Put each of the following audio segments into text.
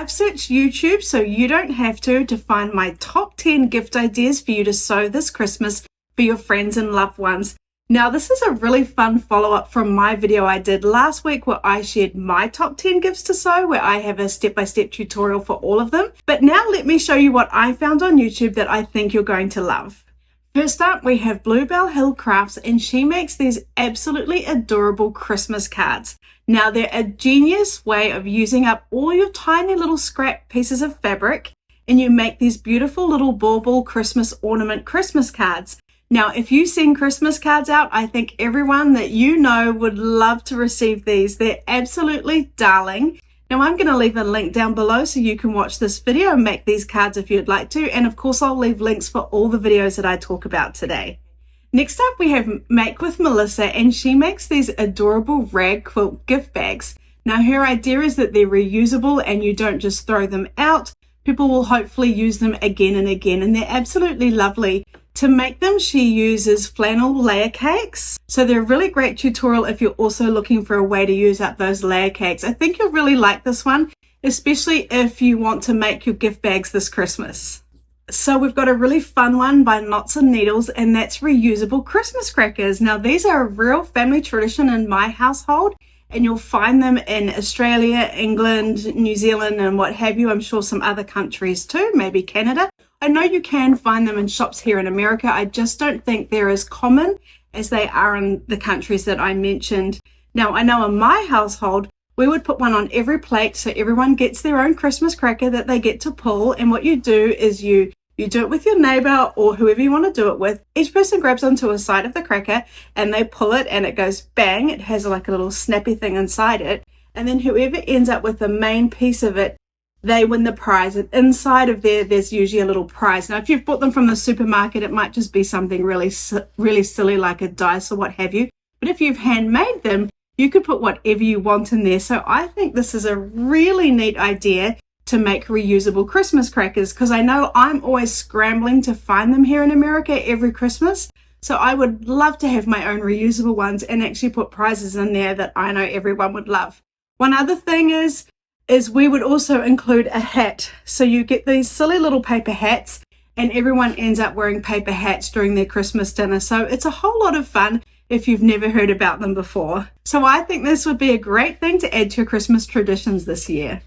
I've searched YouTube so you don't have to find my top 10 gift ideas for you to sew this Christmas for your friends and loved ones. Now, this is a really fun follow-up from my video I did last week where I shared my top 10 gifts to sew, where I have a step-by-step tutorial for all of them. But now let me show you what I found on YouTube that I think you're going to love. First up, we have BluebellHillCrafts, and she makes these absolutely adorable Christmas cards. Now, they're a genius way of using up all your tiny little scrap pieces of fabric, and you make these beautiful little bauble Christmas ornament Christmas cards. Now, if you send Christmas cards out, I think everyone that you know would love to receive these. They're absolutely darling. Now, I'm going to leave a link down below so you can watch this video and make these cards if you'd like to. And of course, I'll leave links for all the videos that I talk about today. Next up, we have Make with Melissa, and she makes these adorable rag quilt gift bags. Now, her idea is that they're reusable and you don't just throw them out. People will hopefully use them again and again, and they're absolutely lovely. To make them, she uses flannel layer cakes. So they're a really great tutorial if you're also looking for a way to use up those layer cakes. I think you'll really like this one, especially if you want to make your gift bags this Christmas. So we've got a really fun one by Knots and Needles, and that's reusable Christmas crackers. Now, these are a real family tradition in my household, and you'll find them in Australia, England, New Zealand, and what have you. I'm sure some other countries too, maybe Canada. I know you can find them in shops here in America. I just don't think they're as common as they are in the countries that I mentioned. Now, I know in my household, we would put one on every plate so everyone gets their own Christmas cracker that they get to pull. And what you do is you do it with your neighbor or whoever you want to do it with. Each person grabs onto a side of the cracker and they pull it and it goes bang. It has like a little snappy thing inside it. And then whoever ends up with the main piece of it, they win the prize. And inside of there's usually a little prize. Now, if you've bought them from the supermarket, it might just be something really silly like a dice or what have you. But if you've handmade them, you could put whatever you want in there. So I think this is a really neat idea to make reusable Christmas crackers, because I know I'm always scrambling to find them here in America every Christmas. So I would love to have my own reusable ones and actually put prizes in there that I know everyone would love. One other thing is we would also include a hat. So you get these silly little paper hats and everyone ends up wearing paper hats during their Christmas dinner. So it's a whole lot of fun if you've never heard about them before. So I think this would be a great thing to add to your Christmas traditions this year.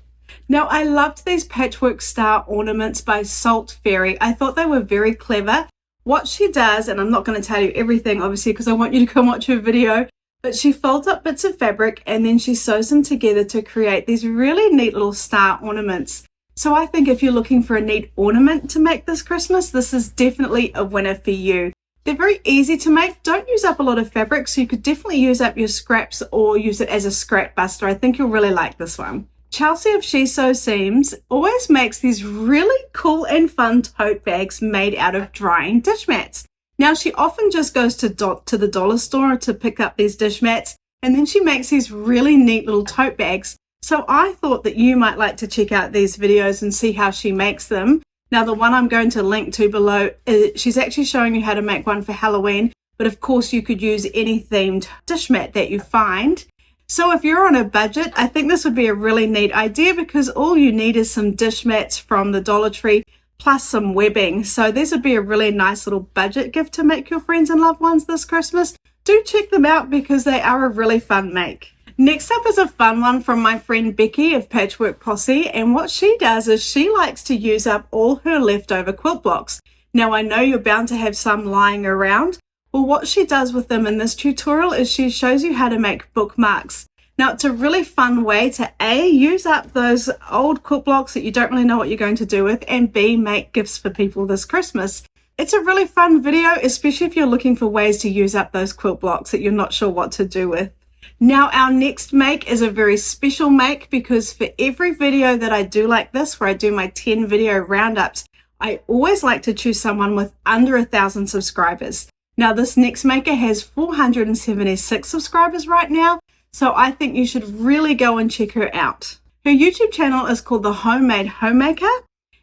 Now, I loved these patchwork star ornaments by Salt Fairy. I thought they were very clever. What she does, and I'm not going to tell you everything obviously because I want you to go watch her video, but she folds up bits of fabric and then she sews them together to create these really neat little star ornaments. So I think if you're looking for a neat ornament to make this Christmas, this is definitely a winner for you. They're very easy to make. Don't use up a lot of fabric, so you could definitely use up your scraps or use it as a scrap buster. I think you'll really like this one. Chelsea of She Sew Seams always makes these really cool and fun tote bags made out of drying dish mats. Now, she often just goes to the dollar store to pick up these dish mats, and then she makes these really neat little tote bags. So I thought that you might like to check out these videos and see how she makes them. Now, the one I'm going to link to below, she's actually showing you how to make one for Halloween, but of course you could use any themed dish mat that you find. So if you're on a budget, I think this would be a really neat idea because all you need is some dish mats from the Dollar Tree plus some webbing. So this would be a really nice little budget gift to make your friends and loved ones this Christmas. Do check them out because they are a really fun make. Next up is a fun one from my friend Becky of Patchwork Posse, and what she does is she likes to use up all her leftover quilt blocks. Now, I know you're bound to have some lying around. Well, what she does with them in this tutorial is she shows you how to make bookmarks. Now, it's a really fun way to A, use up those old quilt blocks that you don't really know what you're going to do with, and B, make gifts for people this Christmas. It's a really fun video, especially if you're looking for ways to use up those quilt blocks that you're not sure what to do with. Now, our next make is a very special make because for every video that I do like this, where I do my 10 video roundups, I always like to choose someone with under 1,000 subscribers. Now, this next maker has 476 subscribers right now, so I think you should really go and check her out. Her YouTube channel is called The Homemade Homemaker,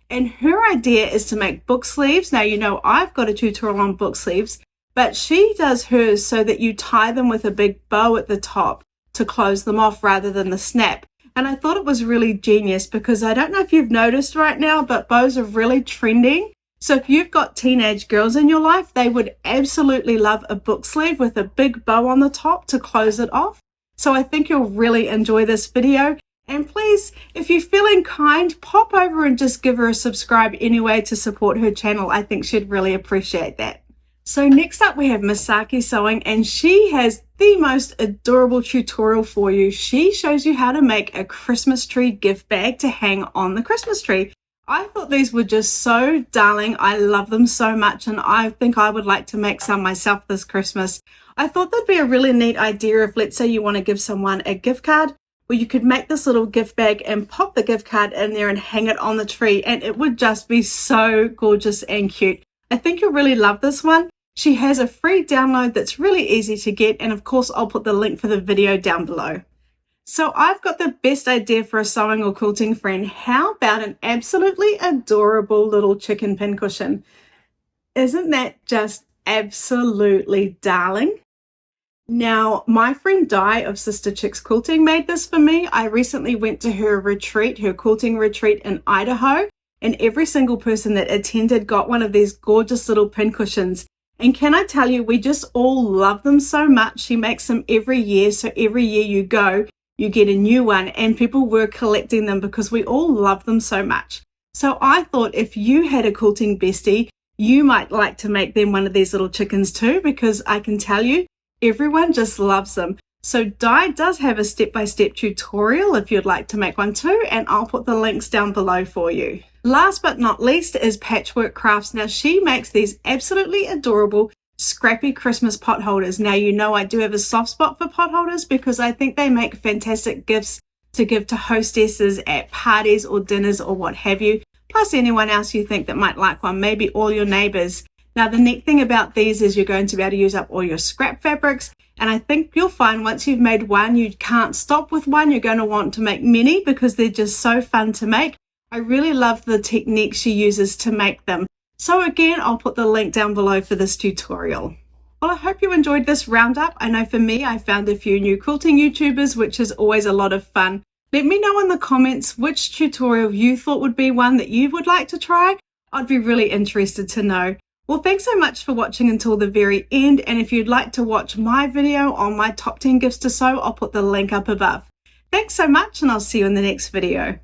and her idea is to make book sleeves. Now, you know I've got a tutorial on book sleeves, but she does hers so that you tie them with a big bow at the top to close them off rather than the snap. And And I thought it was really genius because I don't know if you've noticed right now, but bows are really trending. So if you've got teenage girls in your life, they would absolutely love a book sleeve with a big bow on the top to close it off. So I think you'll really enjoy this video. And please, if you're feeling kind, pop over and just give her a subscribe anyway to support her channel. I think she'd really appreciate that. So next up we have Misaki Sewing, and she has the most adorable tutorial for you. She shows you how to make a Christmas tree gift bag to hang on the Christmas tree. I thought these were just so darling. I love them so much, and I think I would like to make some myself this Christmas. I thought that'd be a really neat idea if, let's say, you want to give someone a gift card, where you could make this little gift bag and pop the gift card in there and hang it on the tree, and it would just be so gorgeous and cute. I think you'll really love this one. She has a free download that's really easy to get, and of course I'll put the link for the video down below. So I've got the best idea for a sewing or quilting friend. How about an absolutely adorable little chicken pincushion? Isn't that just absolutely darling? Now, my friend Di of Sister Chicks Quilting made this for me. I recently went to her retreat, her quilting retreat in Idaho, and every single person that attended got one of these gorgeous little pincushions. And can I tell you, we just all love them so much. She makes them every year, so every year you go, you get a new one, and people were collecting them because we all love them so much. So I thought if you had a quilting bestie, you might like to make them one of these little chickens too, because I can tell you, everyone just loves them. So Di does have a step-by-step tutorial if you'd like to make one too, and I'll put the links down below for you. Last but not least is Patchwork Crafts. Now she makes these absolutely adorable scrappy Christmas pot holders. Now you know I do have a soft spot for pot holders because I think they make fantastic gifts to give to hostesses at parties or dinners or what have you, plus anyone else you think that might like one, maybe all your neighbors. Now the neat thing about these is you're going to be able to use up all your scrap fabrics, and I think you'll find once you've made one, you can't stop with one. You're going to want to make many because they're just so fun to make. I really love the technique she uses to make them. So again, I'll put the link down below for this tutorial. Well, I hope you enjoyed this roundup. I know for me, I found a few new quilting YouTubers, which is always a lot of fun. Let me know in the comments which tutorial you thought would be one that you would like to try. I'd be really interested to know. Well, thanks so much for watching until the very end. And if you'd like to watch my video on my top 10 gifts to sew, I'll put the link up above. Thanks so much, and I'll see you in the next video.